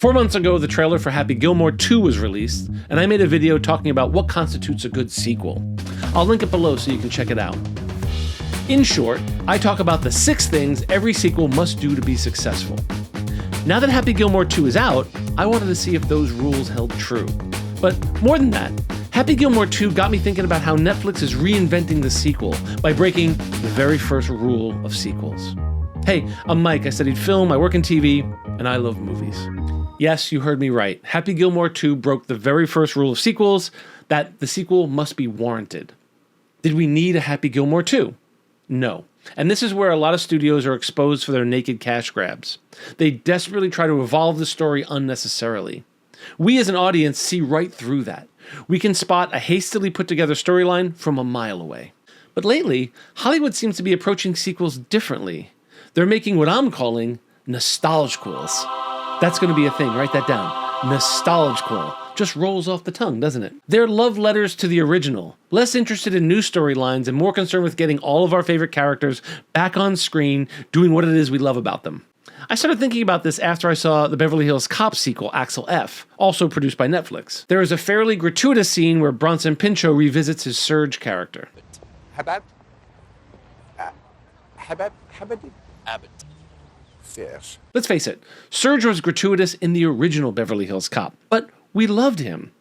4 months ago, the trailer for Happy Gilmore 2 was released, and I made a video talking about what constitutes a good sequel. I'll link it below so you can check it out. In short, I talk about the 6 things every sequel must do to be successful. Now that Happy Gilmore 2 is out, I wanted to see if those rules held true. But more than that, Happy Gilmore 2 got me thinking about how Netflix is reinventing the sequel by breaking the very first rule of sequels. Hey, I'm Mike. I studied film, I work in TV, and I love movies. Yes, you heard me right. Happy Gilmore 2 broke the very first rule of sequels, that the sequel must be warranted. Did we need a Happy Gilmore 2? No. And this is where a lot of studios are exposed for their naked cash grabs. They desperately try to evolve the story unnecessarily. We as an audience see right through that. We can spot a hastily put together storyline from a mile away. But lately, Hollywood seems to be approaching sequels differently. They're making what I'm calling Nostalg-quels. That's going to be a thing, write that down. Nostalg-quel. Just rolls off the tongue, doesn't it? They're love letters to the original, less interested in new storylines and more concerned with getting all of our favorite characters back on screen, doing what it is we love about them. I started thinking about this after I saw the Beverly Hills Cop sequel, Axel F., also produced by Netflix. There is a fairly gratuitous scene where Bronson Pinchot revisits his Surge character. Abbott. Yes. Let's face it, Surge was gratuitous in the original Beverly Hills Cop, but we loved him.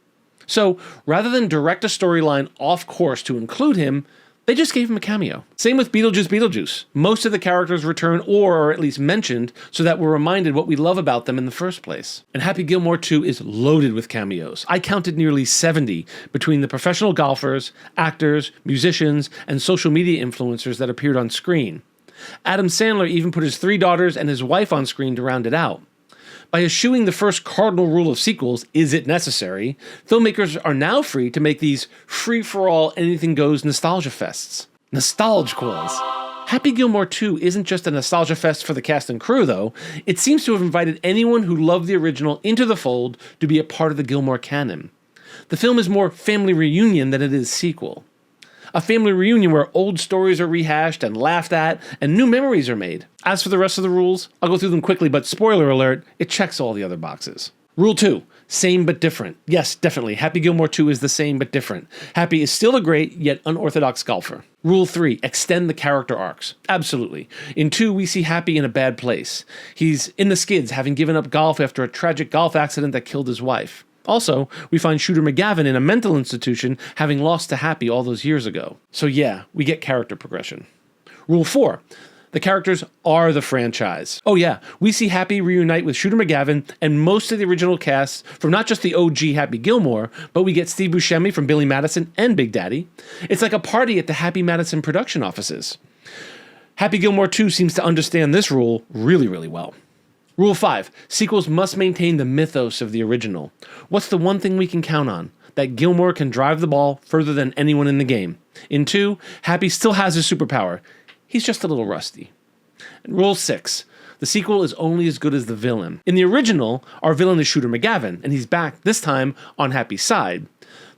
So, rather than direct a storyline off course to include him, they just gave him a cameo. Same with Beetlejuice. Most of the characters return or are at least mentioned so that we're reminded what we love about them in the first place. And Happy Gilmore 2 is loaded with cameos. I counted nearly 70 between the professional golfers, actors, musicians, and social media influencers that appeared on screen. Adam Sandler even put his 3 daughters and his wife on screen to round it out. By eschewing the first cardinal rule of sequels, is it necessary, filmmakers are now free to make these free-for-all, anything-goes nostalgia fests. Nostalg-quels. Happy Gilmore 2 isn't just a nostalgia fest for the cast and crew, though. It seems to have invited anyone who loved the original into the fold to be a part of the Gilmore canon. The film is more family reunion than it is sequel. A family reunion where old stories are rehashed and laughed at, and new memories are made. As for the rest of the rules, I'll go through them quickly, but spoiler alert, it checks all the other boxes. Rule 2, same but different. Yes, definitely, Happy Gilmore 2 is the same but different. Happy is still a great, yet unorthodox golfer. Rule 3, extend the character arcs. Absolutely. In 2, we see Happy in a bad place. He's in the skids, having given up golf after a tragic golf accident that killed his wife. Also, we find Shooter McGavin in a mental institution, having lost to Happy all those years ago. So yeah, we get character progression. Rule 4. The characters are the franchise. Oh yeah, we see Happy reunite with Shooter McGavin and most of the original cast from not just the OG Happy Gilmore, but we get Steve Buscemi from Billy Madison and Big Daddy. It's like a party at the Happy Madison production offices. Happy Gilmore 2 seems to understand this rule really, really well. Rule 5. Sequels must maintain the mythos of the original. What's the one thing we can count on? That Gilmore can drive the ball further than anyone in the game. In 2, Happy still has his superpower. He's just a little rusty. And Rule 6. The sequel is only as good as the villain. In the original, our villain is Shooter McGavin, and he's back, this time, on Happy's side.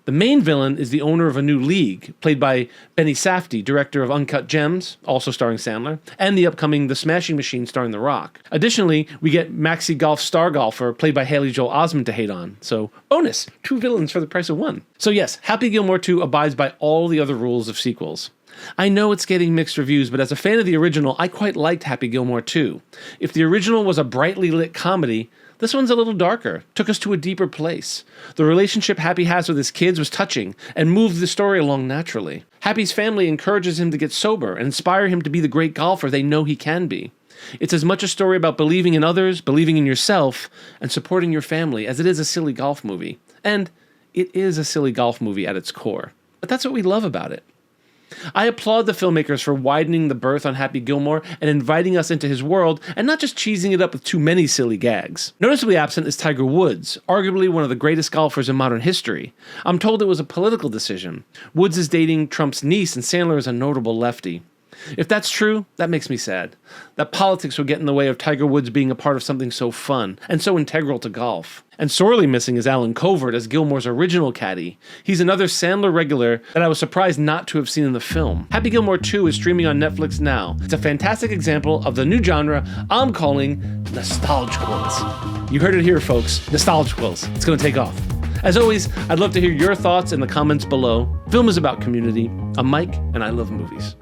The main villain is the owner of a new league, played by Benny Safdie, director of Uncut Gems, also starring Sandler, and the upcoming The Smashing Machine starring The Rock. Additionally, we get Maxi Golf star golfer, played by Haley Joel Osment to hate on. So, bonus, 2 villains for the price of 1. So yes, Happy Gilmore 2 abides by all the other rules of sequels. I know it's getting mixed reviews, but as a fan of the original, I quite liked Happy Gilmore 2. If the original was a brightly lit comedy, this one's a little darker, took us to a deeper place. The relationship Happy has with his kids was touching and moved the story along naturally. Happy's family encourages him to get sober and inspire him to be the great golfer they know he can be. It's as much a story about believing in others, believing in yourself, and supporting your family as it is a silly golf movie. And it is a silly golf movie at its core. But that's what we love about it. I applaud the filmmakers for widening the berth on Happy Gilmore and inviting us into his world and not just cheesing it up with too many silly gags. Noticeably absent is Tiger Woods, arguably one of the greatest golfers in modern history. I'm told it was a political decision. Woods is dating Trump's niece and Sandler is a notable lefty. If that's true, that makes me sad. That politics would get in the way of Tiger Woods being a part of something so fun and so integral to golf. And sorely missing is Alan Covert as Gilmore's original caddy. He's another Sandler regular that I was surprised not to have seen in the film. Happy Gilmore 2 is streaming on Netflix now. It's a fantastic example of the new genre I'm calling Nostalg-quels. You heard it here, folks. Nostalgia-Quels. It's going to take off. As always, I'd love to hear your thoughts in the comments below. Film is about community. I'm Mike, and I love movies.